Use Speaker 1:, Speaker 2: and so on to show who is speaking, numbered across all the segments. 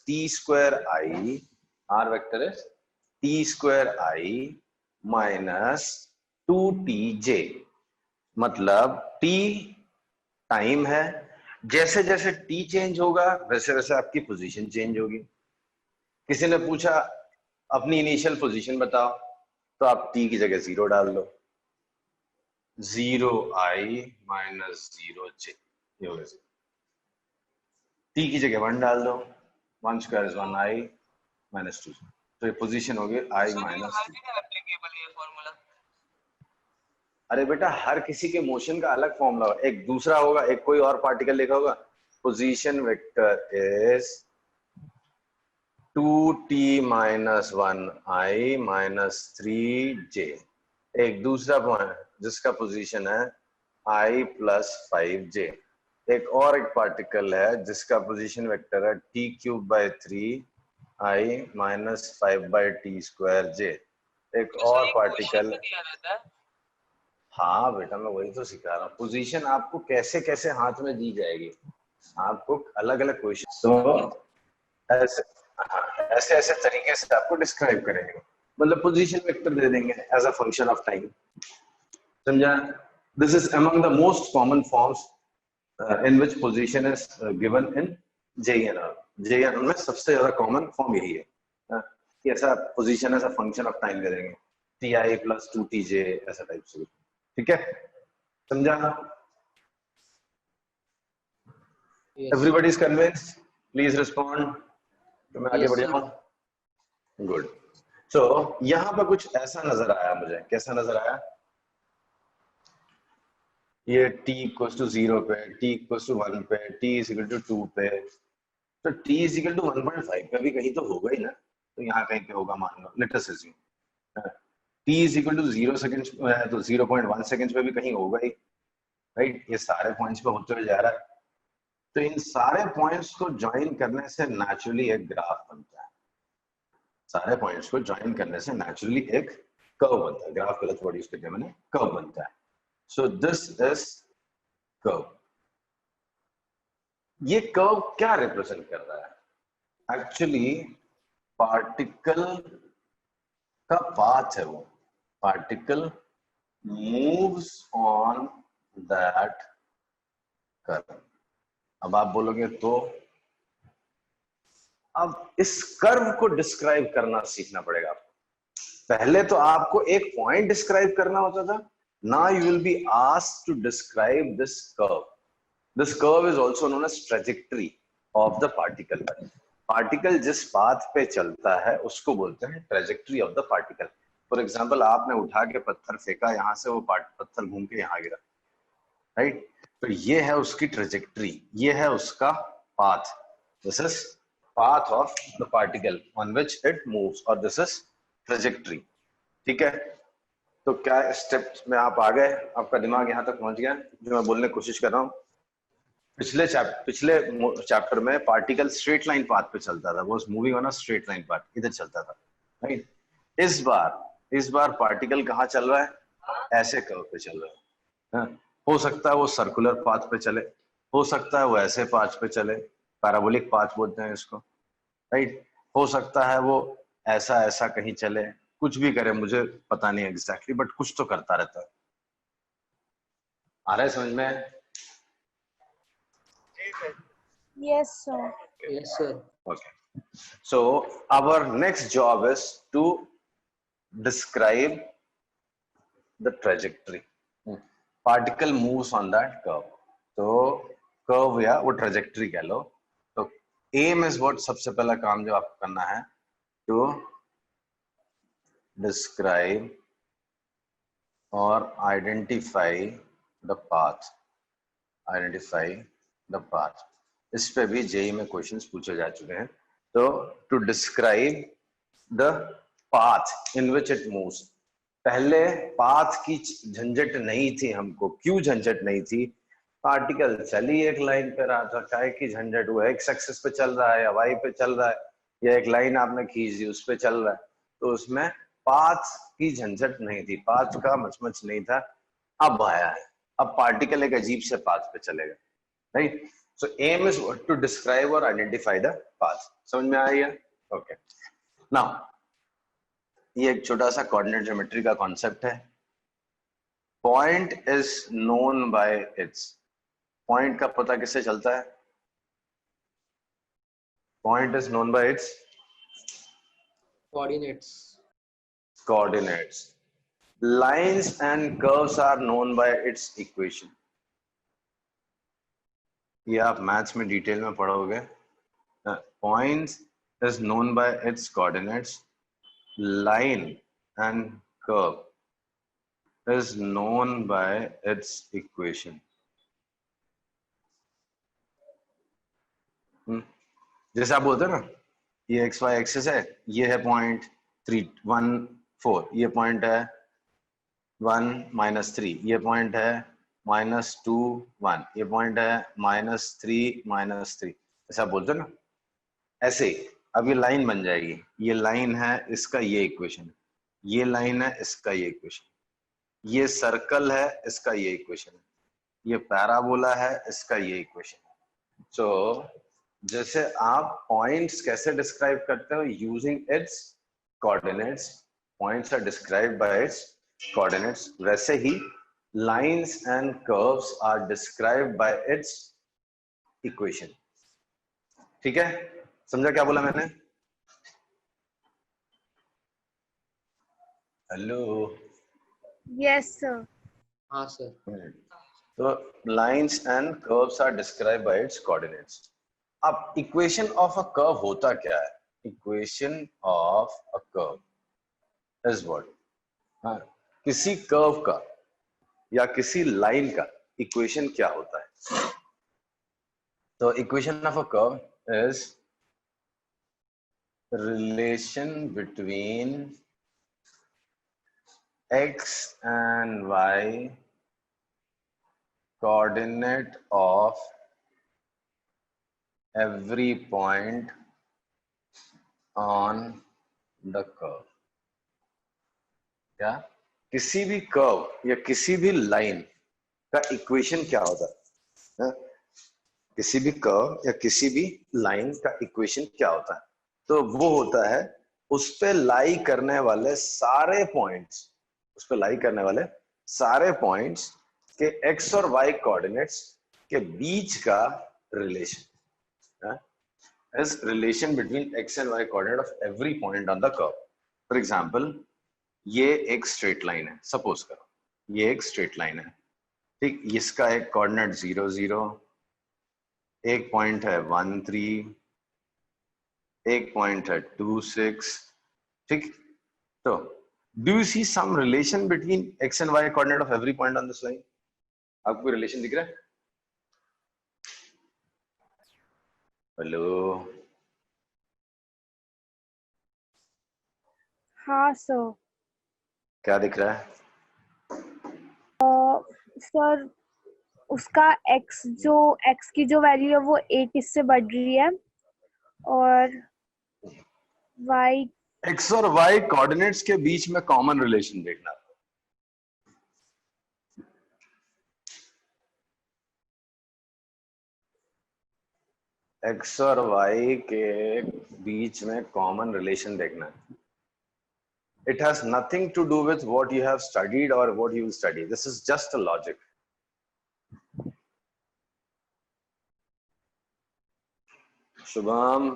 Speaker 1: t square I, r vector is t square I minus 2tj, मतलब t time है, जैसे जैसे t change होगा वैसे वैसे आपकी पोजीशन चेंज होगी। किसी ने पूछा अपनी इनिशियल पोजीशन बताओ, तो आप t की जगह 0 डाल दो, 0i माइनस 0j, ये होगा। t की जगह 1 डाल दो, 1 स्क्वायर इज 1i माइनस 2, तो ये पोजीशन होगी i माइनस 2। अरे बेटा हर किसी के मोशन का अलग फॉर्मूला होगा, एक दूसरा होगा, एक कोई और पार्टिकल लिखा होगा। Position vector is 2t minus 1i minus 3j, एक दूसरा पॉइंट जिसका पोजीशन है i प्लस 5j, एक और एक पार्टिकल है जिसका पोजीशन वेक्टर है t cube by 3i minus 5 by t square j, एक और पार्टिकल। हाँ बेटा मैं वही तो सिखा रहा हूँ, पोजीशन आपको कैसे कैसे हाथ में दी जाएगी, आपको अलग अलग क्वेश्चन तो ऐसे ऐसे ऐसे तरीके से आपको डिस्क्राइब करेंगे, मतलब पोजीशन वेक्टर दे देंगे as a function of time, समझा? This is among the most common forms in which position is given in JEENR. JEENR में सबसे ज्यादा कॉमन फॉर्म यही है कि ऐसा position as a function of time दे देंगे, ti प्लस 2tj ऐसा टाइप से, ठीक है? समझा? Everybody is convinced? Please respond, तो मैं आगे बढ़ जाऊं। गुड। सो यहां पर कुछ ऐसा नजर आया मुझे, कैसा नजर आया? ये t इक्वल्स टू 0 पे, t इक्वल्स टू 1 पे, t इज इक्वल टू 2 पे, तो t इज इक्वल टू 1.5 पे भी कहीं तो होगा ही ना, तो यहाँ कहीं पे होगा मान लो, let us assume t is equal to 0 seconds तो 0.1 सेकंड्स पे भी कहीं होगा ही, राइट? ये सारे पॉइंट्स पे होते हुए जा रहा है, तो इन सारे पॉइंट्स को ज्वाइन करने से नेचुरली एक ग्राफ बनता है, सारे पॉइंट्स को ज्वाइन करने से नेचुरली एक कर्व बनता है, ग्राफ गलत वर्ड यूज करके मैंने, कर्व बनता है। So this is curve. ये कर्व क्या रिप्रेजेंट कर रहा है? एक्चुअली पार्टिकल का पाथ है, वो particle moves on that curve. अब आप बोलोगे तो अब इस कर्व को डिस्क्राइब करना सीखना पड़ेगा आपको। पहले तो आपको एक पॉइंट डिस्क्राइब करना होता था, now you will be asked to describe this curve. This curve is also known as trajectory of the particle. Particle जिस पाथ पे चलता है उसको बोलते हैं trajectory of the particle. For example आपने उठा के पत्थर फेंका, यहां से वो पत्थर घूम के यहां गिरा, राइट? तो ये है उसकी ट्रैजेक्टरी, ये है उसका path, this is path of the particle on which it moves, और this is trajectory, ठीक है? तो क्या स्टेप्स में आप आ गए, आपका दिमाग यहां तक पहुंच गया जो मैं बोलने की कोशिश कर रहा हूं? पिछले चैप्टर में पार्टिकल स्ट्रेट लाइन पाथ पे चलता था, वो moving on a straight line path, इधर चलता था, राइट? इस बार पार्टिकल कहाँ चल रहा है? ऐसे कर्व पे चल रहा है। हो सकता है वो सर्कुलर पाथ पे चले, हो सकता है वो ऐसे पाथ पे चले, पैराबोलिक पाथ बोलते हैं इसको, राइट? हो सकता है वो ऐसा ऐसा कहीं चले, कुछ भी करे, मुझे पता नहीं एग्जैक्टली, बट कुछ तो करता रहता है। आ रहा है समझ में?
Speaker 2: Yes, sir.
Speaker 3: Yes, sir.
Speaker 1: Okay. So our next job is to describe the trajectory. Particle moves on that curve. तो कर्व या वो ट्रेजेक्टरी कह लो। तो एम इज व्हाट, सबसे पहला काम जो आपको करना है, टू डिस्क्राइब और identify the path. Identify the path, इस पे भी जेई में क्वेश्चंस पूछे जा चुके हैं। तो to describe the path in which it moves. पहले पाथ की झंझट नहीं थी हमको। क्यों झंझट नहीं थी? पार्टिकल चली एक लाइन पे रहा था, काय की झंझट? हुआ एक्स एक्सिस पे चल रहा है या वाई पे चल रहा है, या एक लाइन आपने खींच दी उस पे चल रहा है, तो उसमें पाथ की झंझट नहीं थी, पाथ का मचमच नहीं था। अब आया है, अब पार्टिकल एक अजीब से पाथ पे चलेगा, right? So aim is what? To describe or identify the path. समझ में आ रही है? Okay. Now ये एक छोटा सा कोऑर्डिनेट ज्योमेट्री का कॉन्सेप्ट है. Point is known by it's. Point का पता किससे चलता है? Point is known by it's coordinates. Lines and curves are known by its equation. ये आप मैथ्स में डिटेल में पढ़ोगे. Points is known by its coordinates. Line and curve is known by its equation. जैसे आप बोलते हैं ना, ये एक्स वाई एक्सिस है, ये है पॉइंट 314, ये पॉइंट है 1-3, ये पॉइंट है -2-1, ये पॉइंट है -3-3. ऐसा आप बोलते हैं ना. ऐसे अब ये लाइन बन जाएगी. ये लाइन है, इसका ये इक्वेशन, ये लाइन है, इसका ये इक्वेशन, ये सर्कल है, इसका ये इक्वेशन, ये पैराबोला है, इसका ये इक्वेशन. सो जैसे आप पॉइंट्स कैसे डिस्क्राइब करते हो? Using its coordinates. Points are described by its coordinates. वैसे ही lines and curves are described by its equation. ठीक है, समझा क्या बोला मैंने? हेलो.
Speaker 2: Yes, sir.
Speaker 3: हाँ सर.
Speaker 1: तो lines and curves are described by its coordinates. अब इक्वेशन ऑफ अ कर्व होता क्या है? Equation of a curve is what? किसी कर्व का या किसी लाइन का इक्वेशन क्या होता है? तो equation of a curve is relation between x and y coordinate of every point on the curve. क्या किसी भी कर्व या किसी भी लाइन का इक्वेशन क्या होता है? किसी भी कर्व या किसी भी लाइन का इक्वेशन क्या होता है? तो वो होता है उस पे लाई करने वाले सारे पॉइंट्स, उस पे लाई करने वाले सारे पॉइंट्स के एक्स और वाई कोऑर्डिनेट्स के बीच का relation. Is relation between X and Y coordinate of every point on the curve. For example, ये एक स्ट्रेट लाइन है. सपोज करो ये एक स्ट्रेट लाइन है. ठीक, इसका एक कोऑर्डिनेट 0 0, एक पॉइंट है 1 3, एक पॉइंट है 2 6. ठीक, तो do you see some relation between X and Y coordinate of every point on this line? आपको कोई रिलेशन दिख रहा है? हेलो.
Speaker 2: हाँ सर.
Speaker 1: क्या दिख रहा है?
Speaker 2: सर उसका x की जो वैल्यू है वो 1 इससे बढ़ रही है और y
Speaker 1: एक्स और वाई कोऑर्डिनेट्स के बीच में कॉमन रिलेशन देखना. एक्स और वाई के बीच में कॉमन रिलेशन देखना. It has nothing to do with what you have studied or what you will study. This is just a logic. Shubham,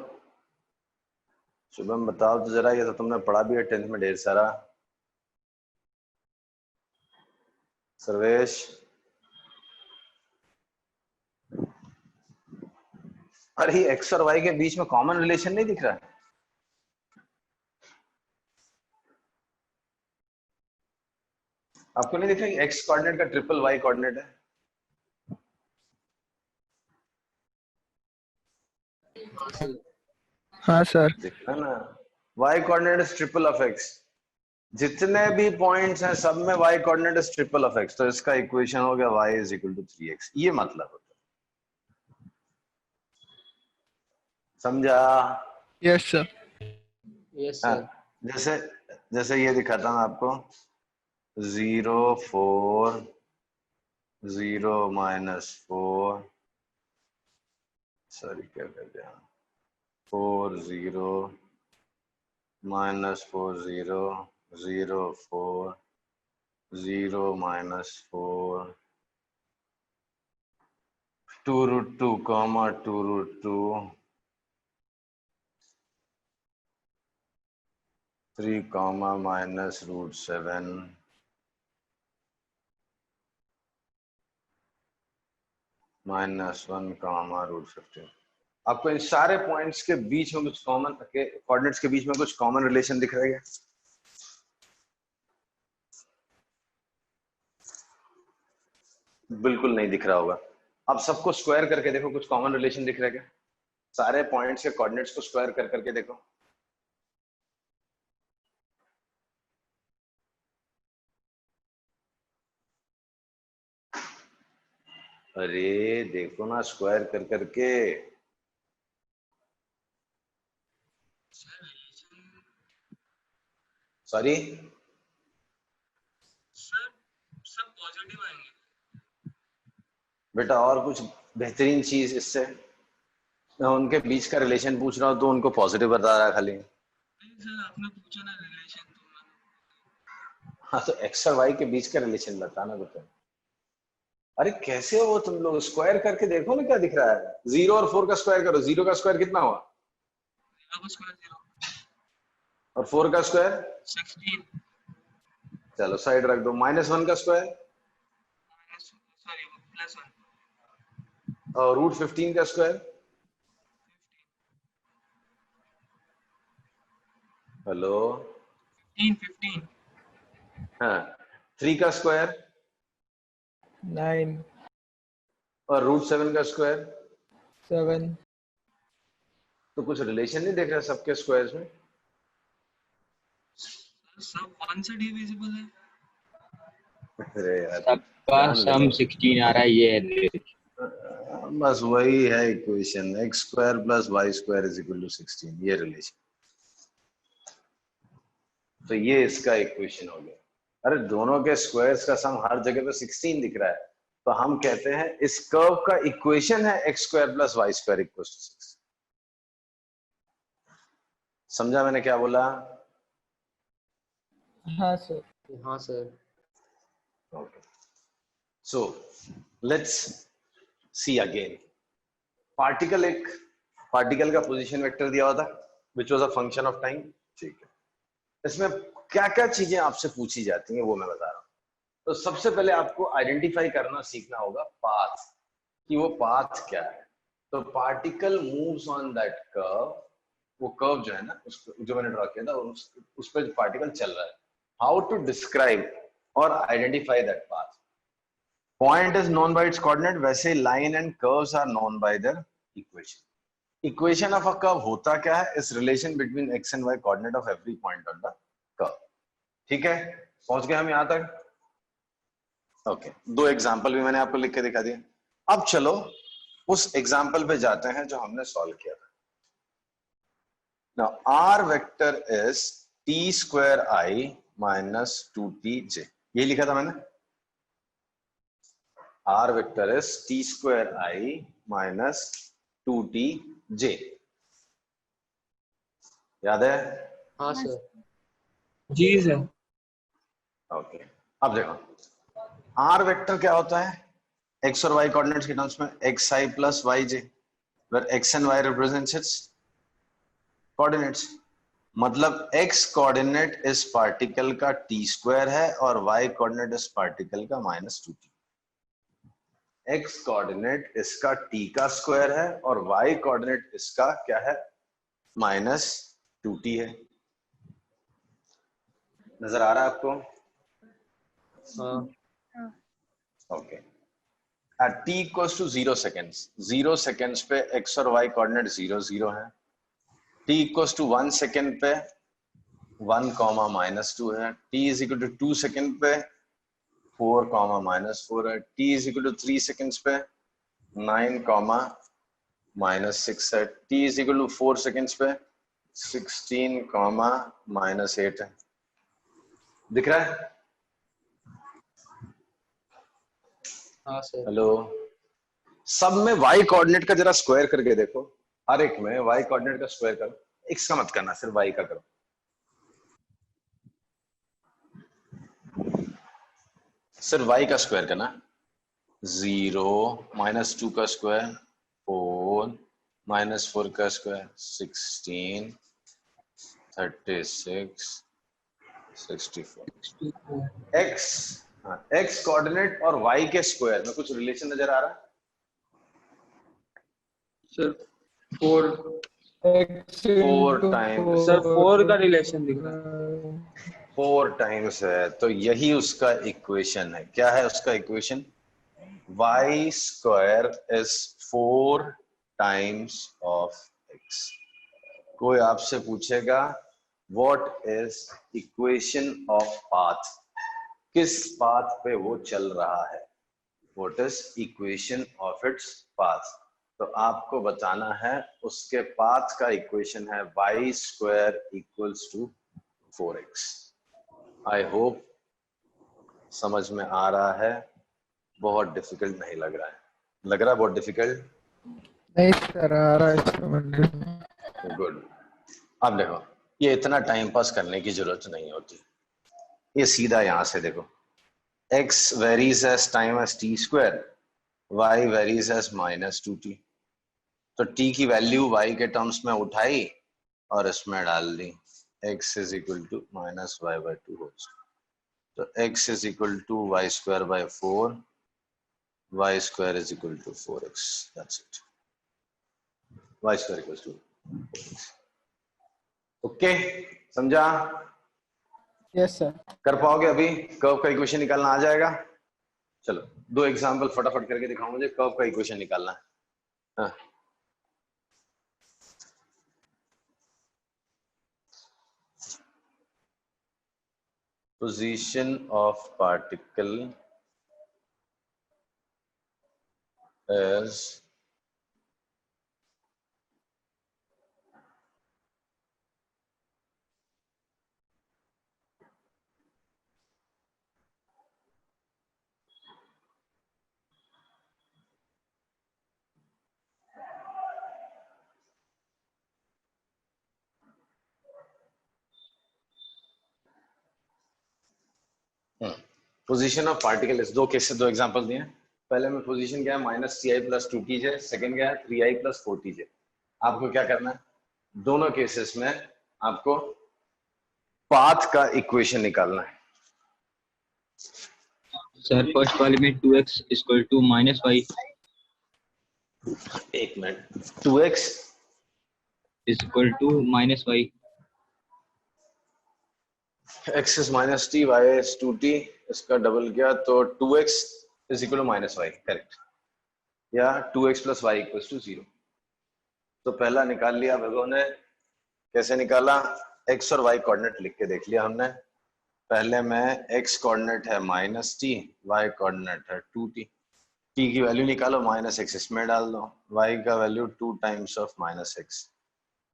Speaker 1: Shubham बताओ तो जरा, ये तो तुमने पढ़ा भी है 10th में ढेर सारा. सर्वेश, अरे एक्स और वाई के बीच में कॉमन रिलेशन नहीं दिख रहा है? आपको नहीं दिख रहा कि एक्स कोऑर्डिनेट का ट्रिपल वाई कोऑर्डिनेट है?
Speaker 3: हाँ सर.
Speaker 1: दिखता ना, Y coordinate is triple of X. जितने भी पॉइंट्स हैं सब में Y coordinate is triple of X. तो इसका इक्वेशन हो गया y is equal to 3x. ये मतलब होता है. समझा?
Speaker 3: Yes sir. यस
Speaker 1: हाँ,
Speaker 3: सर.
Speaker 1: जैसे जैसे ये दिखाता हूँ आपको, 0 4 0 -4 सॉरी क्या कर दिया, 4 0 minus 4 0 0 4 0 minus 4 2 root 2 comma 2 root 2 3 comma minus root 7 minus 1 comma root 15। आपको इन सारे पॉइंट्स के बीच में कुछ कॉमन के कोऑर्डिनेट्स के बीच में कुछ कॉमन रिलेशन दिख रहा है क्या? बिल्कुल नहीं दिख रहा होगा। अब सबको स्क्वायर करके देखो, कुछ कॉमन रिलेशन दिख रहा है क्या? सारे पॉइंट्स के कोऑर्डिनेट्स को स्क्वायर कर करके देखो। अरे देखो ना स्क्वायर कर करके। सॉरी
Speaker 3: सब पॉजिटिव आएंगे
Speaker 1: बेटा, और कुछ बेहतरीन चीज इससे, मैं उनके बीच का रिलेशन पूछ रहा हूँ तो उनको पॉजिटिव बता रहा है खाली।
Speaker 3: सर आपने पूछा ना रिलेशन, तो
Speaker 1: हाँ तो एक्स और वाई के बीच का रिलेशन बताना बेटा। अरे कैसे हो तुम लोग, स्क्वायर करके देखो ना क्या दिख रहा है। 0 और 4 का स्क्वायर करो, 0 का स्क्वायर कितना हुआ और 4 का स्क्वायर
Speaker 3: 16,
Speaker 1: चलो साइड रख दो। -1 का स्क्वायर
Speaker 3: सॉरी +1
Speaker 1: और √15 का स्क्वायर। हेलो
Speaker 3: 15
Speaker 1: हाँ 3 का स्क्वायर
Speaker 3: 9
Speaker 1: और √7 का स्क्वायर।
Speaker 3: 7
Speaker 1: तो कुछ रिलेशन नहीं देख रहा सबके स्क्वायर्स में?
Speaker 3: सब 1 से डिविजिबल है।
Speaker 1: अरे यार
Speaker 4: सबका
Speaker 1: जान ले
Speaker 4: सम
Speaker 1: लो।
Speaker 4: 16 आ रहा है ये।
Speaker 1: बस वही है इक्वेशन, x² + y² = 16, ये रिलेशन। तो ये इसका इक्वेशन हो गया। अरे दोनों के स्क्वायर्स का सम हर जगह पे 16 दिख रहा है, तो हम कहते हैं इस कर्व का इक्वेशन है x² + y² = 6। समझा मैंने क्या बोला?
Speaker 3: हाँ सर, हाँ sir.
Speaker 1: Okay, so let's see again. Particle का पोजीशन वेक्टर दिया हुआ था which was a function of time. ठीक है, इसमें क्या क्या चीजें आपसे पूछी जाती हैं वो मैं बता रहा हूं। तो सबसे पहले आपको आइडेंटिफाई करना सीखना होगा पाथ, कि वो पाथ क्या है। तो particle moves on that curve, वो कर्व जो है ना उसको जो मैंने ड्रॉ किया था उस पर पार्टिकल चल रहा है। हाउ टू डिस्क्राइब और identify that path? Point is known by its coordinate, वैसे line and curves are known by their equation. Equation of a curve होता क्या है? Is relation between X and Y coordinate of every point on the curve. ठीक है, पहुंच गए हम यहां तक? ओके, दो एग्जांपल भी मैंने आपको लिख के दिखा दिया। अब चलो उस एग्जांपल पे जाते हैं जो हमने सॉल्व किया था। Now R vector is t² i - 2tj, ये लिखा था मैंने। Are vector is t² i - 2tj, याद है?
Speaker 3: हाँ सर, जी सर।
Speaker 1: ओके, अब देखो आर वेक्टर क्या होता है एक्स और वाई कोऑर्डिनेट्स के टर्म्स में, xi + yj, where x and y represents its coordinates। मतलब x कोऑर्डिनेट इस पार्टिकल का t² है और y कोऑर्डिनेट इस पार्टिकल का -2t। x कोऑर्डिनेट इसका t का स्क्वायर है और y कोऑर्डिनेट इसका क्या है? -2t है। नजर आ रहा है आपको?
Speaker 3: हाँ
Speaker 1: okay, at t = 0 seconds, 0 seconds पे x और y कोऑर्डिनेट 0 0 है। t = 1 सेकेंड पे 1, -2 है। t = 2 सेकेंड पे 4, -4 है। t = 3 सेकेंड्स पे 9, -6 है। t = 4 सेकेंड्स पे 16, -8 है। दिख रहा है?
Speaker 3: हाँ सर।
Speaker 1: हेलो, सब में y कोऑर्डिनेट का जरा स्क्वायर करके देखो, हर एक में y कोऑर्डिनेट का स्क्वायर करो, x का मत करना, सिर्फ y का करो। सिर्फ y का स्क्वायर करना, 0 -2 का स्क्वायर 4 -4 का स्क्वायर 16 36 64। x, x कोऑर्डिनेट और y के स्क्वायर में कुछ रिलेशन नजर आ रहा है?
Speaker 3: सर 4
Speaker 1: 4 टाइम्स,
Speaker 3: सर 4 का रिलेशन दिख रहा है।
Speaker 1: 4 टाइम्स है, तो यही उसका इक्वेशन है। क्या है उसका equation? y square is 4 times of x। कोई आपसे पूछेगा what is equation of path, किस पाथ पे वो चल रहा है, what is equation of its path, तो आपको बताना है उसके पाथ का इक्वेशन है y square equals to 4x। I hope समझ में आ रहा है, बहुत डिफिकल्ट नहीं लग रहा है? लग रहा है बहुत डिफिकल्ट?
Speaker 3: नहीं सर, आ रहा है समझ में।
Speaker 1: गुड। अब देखो, ये इतना टाइम पास करने की जरूरत नहीं होती, ये सीधा यहां से देखो, x varies as time as t square, y varies as -2t। तो t की वैल्यू y के टर्म्स में उठाई और इसमें डाल दी, x is equal to -y/2 whole square. तो x is equal to y square by 4, y square is equal to 4x, that's it. y square equals to 4x। Okay, समझा?
Speaker 3: Yes sir.
Speaker 1: कर पाओगे अभी? कर्व का equation निकालना आ जाएगा? चलो 2 example फटाफट करके दिखाओ मुझे, कर्व का इक्वेशन निकालना है। हाँ। Position of particle is position of particle is, 2 cases 2 example दिए। पहले में पोजीशन क्या है, -ci + 2tj, सेकंड क्या है 3i + 4tj। आपको क्या करना है, दोनों केसेस में आपको पाथ का इक्वेशन निकालना है।
Speaker 4: सर फर्स्ट वाले में 2x = -y,
Speaker 1: एक minute, 2x
Speaker 4: = -y,
Speaker 1: x is -t, y is 2t, इसका डबल किया तो 2x is equal to -y, correct, या 2x + y = 0। तो पहला निकाल लिया भगो ने। कैसे निकाला? x और y कोऑर्डिनेट लिख के देख लिया हमने। पहले में x कोऑर्डिनेट है -t, y कोऑर्डिनेट है 2t। t की वैल्यू निकालो, -x इसमें डाल दो, y का वैल्यू 2 टाइम्स ऑफ -x,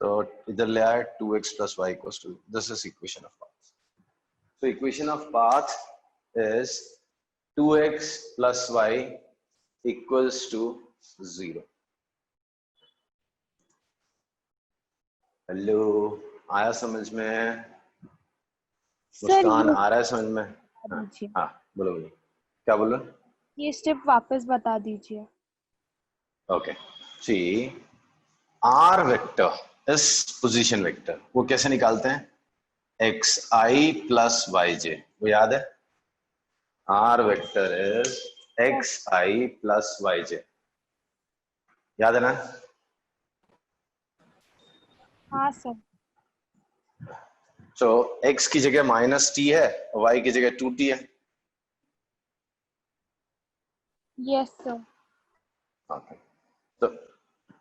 Speaker 1: तो इधर ले आए 2x + y = this is equation of path. So equation of path is 2x + y = 0। Hello, आया समझ में? मुस्कान, आ रहा है समझ में? हाँ बोलो बोलो, क्या बोलो?
Speaker 2: ये स्टेप वापस बता दीजिए।
Speaker 1: ओके, सी आर वेक्टर इस पोजीशन वेक्टर, वो कैसे निकालते हैं? xi + yj, वो याद है? R vector is xi + yj, याद है ना?
Speaker 2: हाँ सर।
Speaker 1: तो x की जगह -t है, y की जगह 2t है।
Speaker 2: Yes sir.
Speaker 1: ओके, तो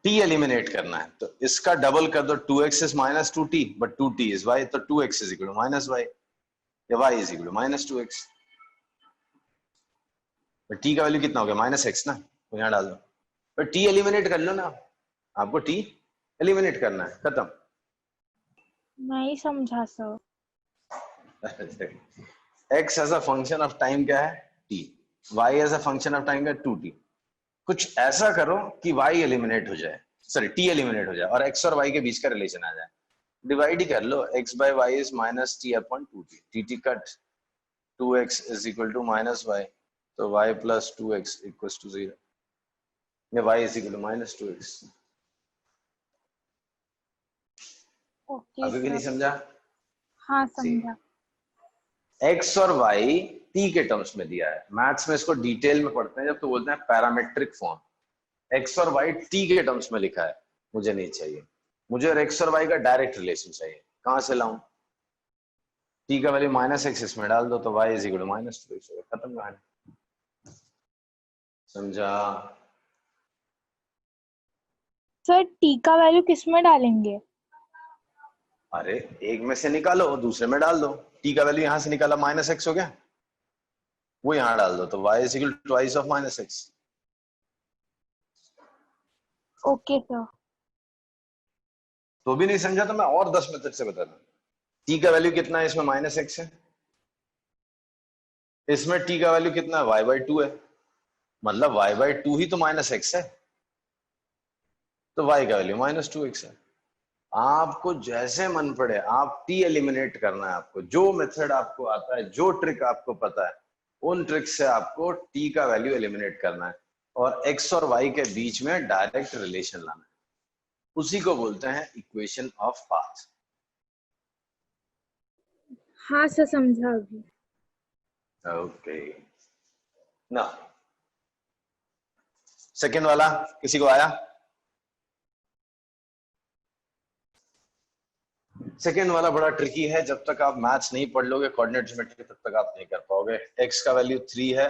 Speaker 1: t एलिमिनेट करना है, तो इसका डबल कर दो, 2x is -2t but 2t is y, तो 2x is equal to -y या y is equal to -2x। तो t का वैल्यू कितना हो गया? -x ना, तो यहाँ डाल दो। पर t एलिमिनेट कर लो ना, आपको t एलिमिनेट करना है, खत्म।
Speaker 2: नहीं समझा sir.
Speaker 1: x as a function of time क्या है? t, y as a function of time क्या है? 2t। कुछ ऐसा करो कि y एलिमिनेट हो जाए, सॉरी t एलिमिनेट हो जाए और x और y के बीच का रिलेशन आ जाए। डिवाइड ही कर लो, x by y is minus t upon 2t, dt cut 2x is equal to minus y, तो y plus 2x equals to 0, या y is equal to minus 2x।
Speaker 2: Okay
Speaker 1: अभी भी नहीं
Speaker 2: सर।
Speaker 1: समझा?
Speaker 2: हाँ समझा।
Speaker 1: x और y t के टर्म्स में दिया है, मैथ्स में इसको डिटेल में पढ़ते हैं जब तो बोलते हैं पैरामेट्रिक फॉर्म। x और y t के टर्म्स में लिखा है, मुझे नहीं चाहिए, मुझे x और y का डायरेक्ट रिलेशन चाहिए। कहां से लाऊं? t का वैल्यू -x इसमें डाल दो तो y is equal to -2x, खत्म कहानी। समझा?
Speaker 2: सर टी का वैल्यू किस में डालेंगे?
Speaker 1: अरे एक में से निकालो और दूसरे में डाल दो। t का वैल्यू यहां से निकाला -x हो गया, वो यहां डाल दो तो y is equal to twice of -x।
Speaker 2: Okay sir.
Speaker 1: तो भी नहीं समझा तो मैं और 10 मेथड से बता दूं। t का वैल्यू कितना है इसमें? -x है, इसमें t का वैल्यू कितना है? y/2 है, मतलब y/2 ही तो -x है, तो y का वैल्यू -2x है। आपको जैसे मन पड़े आप t एलिमिनेट करना है, आपको जो मेथड आपको आता है, जो ट्रिक आपको पता है, उन ट्रिक से आपको t का वैल्यू एलिमिनेट करना है और x और y के बीच में डायरेक्ट रिलेशन लाना है, उसी को बोलते हैं इक्वेशन ऑफ पाथ।
Speaker 2: हाँ सर समझा अभी।
Speaker 1: ओके ना, सेकेंड वाला किसी को आया? सेकेंड वाला बड़ा ट्रिकी है, जब तक आप मैथ्स नहीं पढ़ लोगे कोऑर्डिनेट ज्योमेट्री तब तक आप नहीं कर पाओगे। x का वैल्यू 3 है,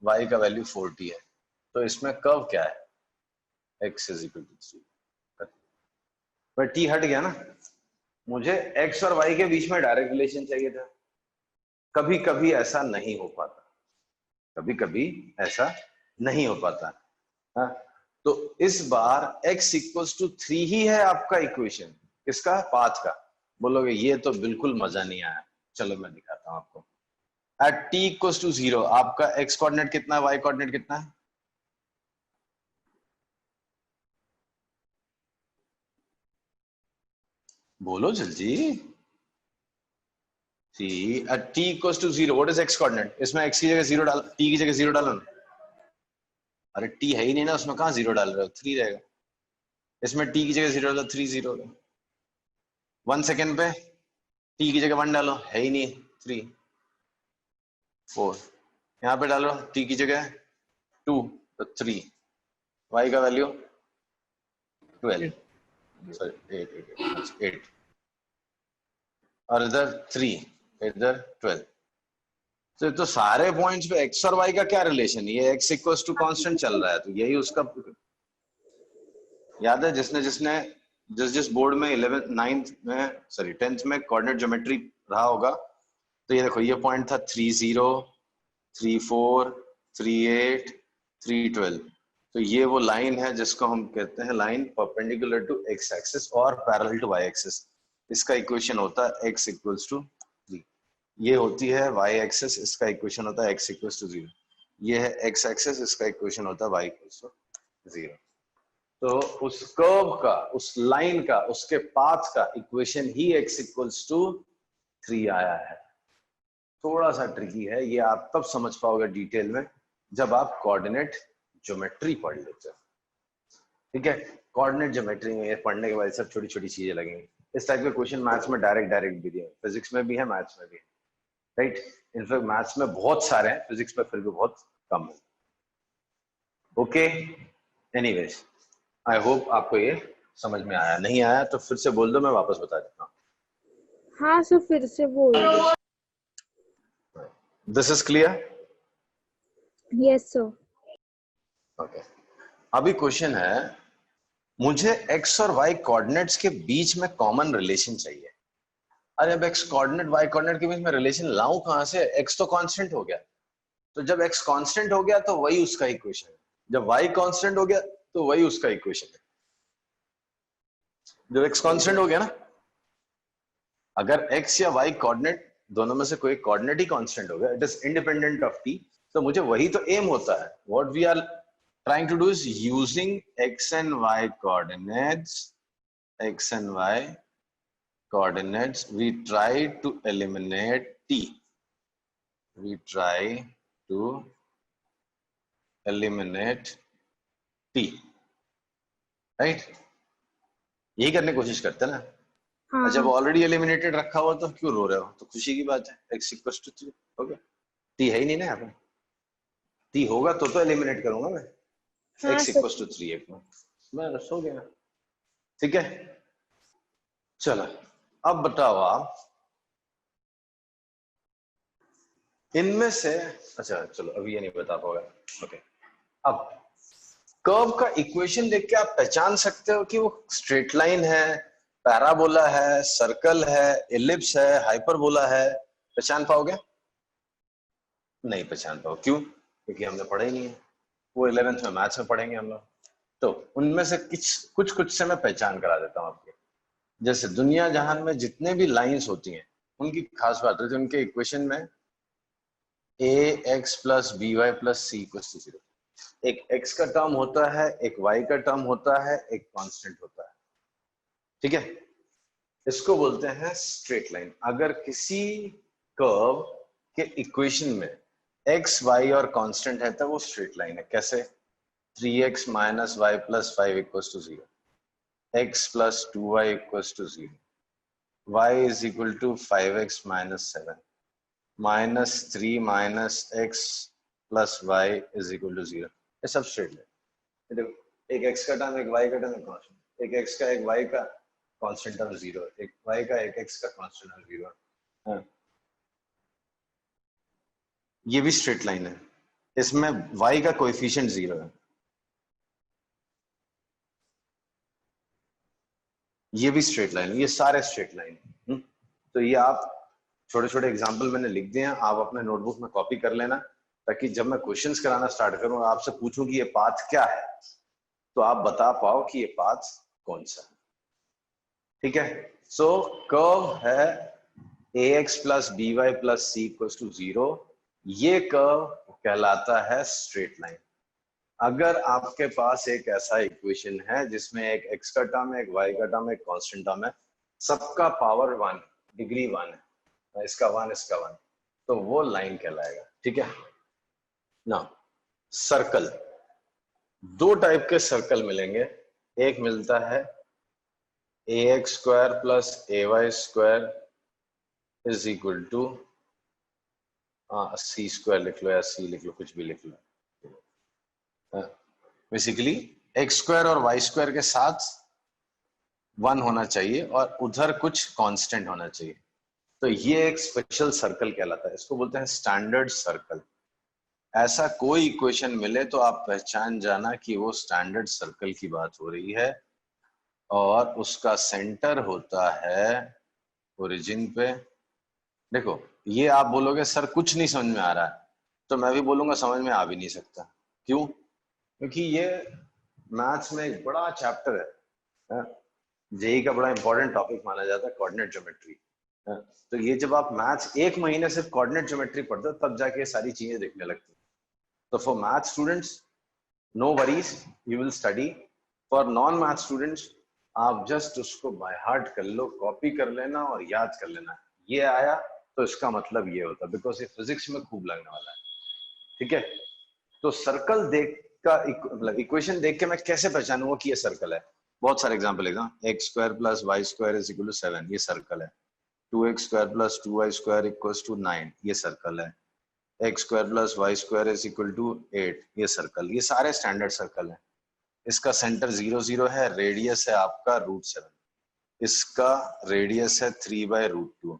Speaker 1: y का वैल्यू 40 है, तो इसमें कर्व क्या है? x इज इक्वल टू 3, पर t हट गया ना, मुझे x और y के बीच में डायरेक्ट रिलेशन चाहिए था। कभी कभी ऐसा नहीं हो पाता, कभी कभी ऐसा नहीं हो पाता। हाँ? तो इस बार x इक्वल्स टू 3 ही है आपका इक्वेशन, किसका? पाथ का। बोलोगे ये तो बिल्कुल मजा नहीं आया, चलो मैं दिखाता हूं आपको। एट t इक्वल्स टू 0 आपका x कोऑर्डिनेट कितना है, y कोऑर्डिनेट कितना है? बोलो जल्दी। at t equals to 0 what is x coordinate? इसमें x की जगह 0 डाल, t की जगह 0 डालो ना। अरे t है ही नहीं ना उसमें, कहां 0 डाल रहे हो? 3 रहेगा। इसमें t की जगह 0 डालो, 3 0 होगा। 1 सेकेंड पे t की जगह 1 डालो, है ही नहीं, 3 4। यहाँ पे डालो t की जगह 2 तो 3, y का वैल्यू 12, सॉरी 8 और इधर 3, इधर 12। तो सारे पॉइंट्स पे x और y का क्या रिलेशन? ये x इक्वल्स टू कांस्टेंट चल रहा है, तो यही उसका याद है। जिस बोर्ड में 11th 9th में सॉरी 10th में कोऑर्डिनेट ज्योमेट्री रहा होगा, तो ये देखो ये पॉइंट था 3 0 3 4 3 8 3 12, तो ये वो लाइन है जिसको हम कहते हैं line perpendicular to x axis और पैरेलल टू y एक्सिस। इसका इक्वेशन होता है x इक्वल्स टू 3, ये होती है y एक्सिस, इसका इक्वेशन होता है x इक्वल्स टू 0, ये है x एक्सिस, इसका इक्वेशन होता है y इक्वल्स टू 0। तो उस कर्व का, उस लाइन का, उसके पाथ का इक्वेशन ही x इक्वल्स टू 3 आया है। थोड़ा सा ट्रिकी है ये, आप तब समझ पाओगे डिटेल में जब आप कोऑर्डिनेट ज्योमेट्री पढ़ लेते हो, ठीक है। कोऑर्डिनेट ज्योमेट्री में ये पढ़ने के बाद सब छोटी छोटी चीजें लगेंगी। इस टाइप के क्वेश्चन मैथ्स में डायरेक्ट भी दिए, फिजिक्स में भी है, मैथ्स में भी है, राइट। इनफैक्ट मैथ्स में बहुत सारे हैं, फिजिक्स में फिर भी बहुत कम है। ओके, एनीवेज आई होप आपको ये समझ में आया। नहीं आया तो फिर से बोल दो, मैं वापस बता देता हूँ।
Speaker 2: हाँ सर फिर से बोल दो।
Speaker 1: This is clear?
Speaker 2: Yes sir.
Speaker 1: Okay, अभी क्वेश्चन है, मुझे x और y कोऑर्डिनेट्स के बीच में कॉमन रिलेशन चाहिए। अरे अब x कोऑर्डिनेट y कोऑर्डिनेट के बीच में रिलेशन लाऊं कहां से? x तो कांस्टेंट हो गया, तो जब x कांस्टेंट हो गया तो वही उसका इक्वेशन है, जब y कांस्टेंट हो गया तो वही उसका इक्वेशन है। जब x कांस्टेंट हो गया ना, अगर x या y कोऑर्डिनेट दोनों में से कोई कोऑर्डिनेट ही कांस्टेंट हो गया, it is independent of t, तो मुझे वही तो एम होता है, what we are trying to do is using x and y coordinates, we try to eliminate t. We try to eliminate t, right? यही करने की कोशिश करते हैं ना।
Speaker 2: हाँ,
Speaker 1: जब ऑलरेडी एलिमिनेटेड रखा हुआ तो क्यों रो रहे हो? तो खुशी की बात है, x इक्वल टू 3 हो गया। t है ही नहीं ना यहाँ पे, t होगा तो एलिमिनेट करूंगा मैं।
Speaker 2: हाँ,
Speaker 1: x इक्वल टू 3 एक मैं बस हो गया। ठीक है, चलो अब बताओ आप इनमें से, अच्छा चलो अभी ये नहीं बता पाओगे। ओके, अब कर्व का इक्वेशन देख के आप पहचान सकते हो कि वो स्ट्रेट लाइन है, पैराबोला है, सर्कल है, एलिप्स है, हाइपरबोला है? पहचान पाओगे? नहीं पहचान पाओ। क्यों? क्योंकि हमने पढ़ा ही नहीं है, वो 11th में मैथ्स में पढ़ेंगे हम लोग। तो उनमें से कुछ से मैं पहचान करा देता हूँ आपको। जैसे दुनिया जहान में जितने भी लाइंस होती हैं उनकी खास बात होती है, उनके इक्वेशन में ax plus B Y plus C equal to 0। एक x का टर्म होता है, एक y का टर्म होता है, एक कांस्टेंट होता है। ठीक है, इसको बोलते हैं स्ट्रेट लाइन। अगर किसी कर्व के इक्वेशन में x, y और कांस्टेंट है तो वो स्ट्रेट लाइन है। कैसे? 3x minus y plus 5 equal to 0, x plus 2y equal to 0, y is equal to 5x minus 7, minus 3 minus x plus y is equal to 0। ये सब straight line. देखो, एक x का टर्म, एक y का term, एक constant, एक x का एक y का कांस्टेंट टर्म 0, एक y का एक x का कांस्टेंट टर्म 0। हाँ, ये भी स्ट्रेट लाइन है, इसमें y का कोएफिशिएंट 0 है। ये भी स्ट्रेट लाइन है, ये सारे स्ट्रेट लाइन। तो ये आप छोटे छोटे एग्जाम्पल मैंने लिख दिए हैं, आप अपने नोटबुक में कॉपी कर लेना, ताकि जब मैं क्वेश्चंस कराना स्टार्ट करूं आपसे पूछूं कि ये पाथ क्या है तो आप बता पाओ कि ये पाथ कौन सा है। ठीक है, सो कर्व है ax plus B Y plus C equal to 0, ये कर्व कहलाता है स्ट्रेट लाइन। अगर आपके पास एक ऐसा इक्वेशन है जिसमें एक x का टर्म है, एक y का टर्म है, एक कांस्टेंट टर्म है, सबका पावर 1, डिग्री 1 है, इसका 1 इसका 1, तो वो लाइन कहलाएगा। ठीक है ना। सर्कल, दो टाइप के सर्कल मिलेंगे। एक मिलता है ax square plus ay square is equal to c square लिख लो या c लिख लो, कुछ भी लिख लो। बेसिकली x स्क्वायर और y स्क्वायर के साथ 1 होना चाहिए और उधर कुछ कांस्टेंट होना चाहिए, तो ये एक स्पेशल सर्कल कहलाता है। इसको बोलते हैं स्टैंडर्ड सर्कल। ऐसा कोई इक्वेशन मिले तो आप पहचान जाना कि वो स्टैंडर्ड सर्कल की बात हो रही है और उसका सेंटर होता है ओरिजिन पे। देखो, ये आप बोलोगे सर कुछ नहीं समझ में आ रहा है, तो मैं भी बोलूंगा समझ में आ भी नहीं सकता। क्यों? क्योंकि ये मैथ्स में एक बड़ा चैप्टर है, जेई का बड़ा इंपॉर्टेंट टॉपिक माना जाता है, कोऑर्डिनेट ज्योमेट्री। तो ये जब आप मैथ्स एक महीने सिर्फ कोऑर्डिनेट ज्योमेट्री पढ़ते हो तब जाके ये सारी चीजें दिखने लगती हैं। तो for math students no worries, you will study. For non math students आप जस्ट उसको बाय हार्ट कर लो, कॉपी कर लेना और याद कर लेना। ये आया तो इसका मतलब ये होता है, बिकॉज ये फिजिक्स में खूब लगने वाला है। ठीक है, तो सर्कल देख का मतलब इक्वेशन देख के मैं कैसे पहचानूंगा कि ये सर्कल है? बहुत सारे एग्जांपल लेगा। X square plus y square is equal to 7, ये सर्कल है। 2x square plus 2y square equals to 9, ये सर्कल है। x square plus y square is equal to 8, ये सर्कल। ये सारे स्टैंडर्ड सर्कल हैं। इसका सेंटर 0 0 है, रेडियस है आपका √7, इसका रेडियस है 3/√2,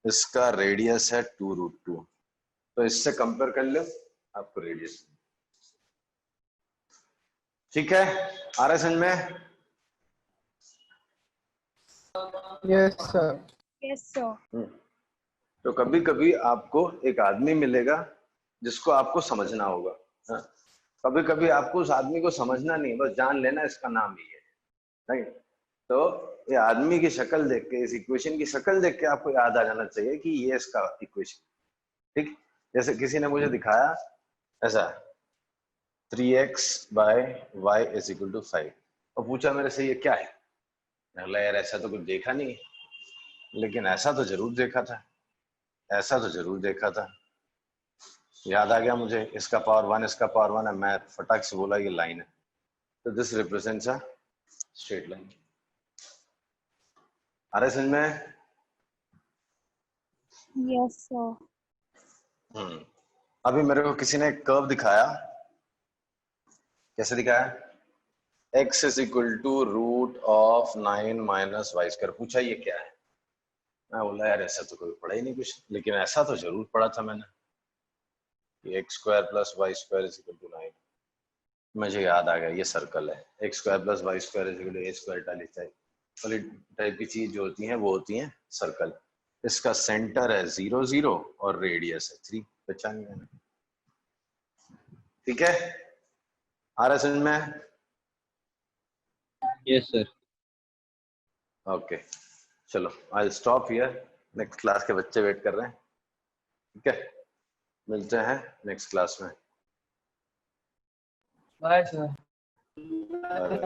Speaker 1: इसका रेडियस है 2√2। तो इससे कंपेयर कर लो, आपको रेडियस। ठीक है, आ रहा है समझ में?
Speaker 3: Yes sir.
Speaker 2: Yes sir.
Speaker 1: तो कभी कभी आपको एक आदमी मिलेगा जिसको आपको समझना होगा। कभी कभी आपको उस आदमी को समझना नहीं, बस जान लेना इसका नाम ही है, राइट? तो ये आदमी की शक्ल देख के, इस इक्वेशन की शक्ल देख के आपको याद आ जाना चाहिए कि ये इसका इक्वेशन। ठीक, जैसे किसी ने मुझे दिखाया ऐसा, 3x by y is equal to 5 और पूछा मेरे से ये क्या है। मैंने बोला यार ऐसा तो कुछ देखा नहीं, लेकिन ऐसा तो जरूर देखा था, ऐसा तो जरूर देखा था। याद आ गया मुझे, इसका पावर 1 इसका पावर 1 है, मैं फटाक से बोला ये लाइन है, तो this represents a straight line. आ रहा है समझ में?
Speaker 2: Yes sir.
Speaker 1: अभी मेरे को किसी ने एक कर्व दिखाया, कैसे दिखाया, x is equal to root of 9 minus y square. पूछा ये क्या है, मैं बोला यार ऐसा तो कोई पढ़ा ही नहीं कुछ, लेकिन ऐसा तो जरूर पढ़ा था मैंने, x square plus y square is equal to 9। मुझे याद आ गया ये सर्कल है, x square plus y square is equal to a square type की चीज जो होती है वो होती है सर्कल। इसका सेंटर है 0 0 और रेडियस है 3। पहचान गया? ठीक है, आ रहा समझ में?
Speaker 4: Yes, sir.
Speaker 1: ओके चलो, I will stop here, next class के बच्चे वेट कर रहे हैं। ठीक है, मिलते हैं नेक्स्ट क्लास में।
Speaker 3: Bye sir.
Speaker 1: Bye bye.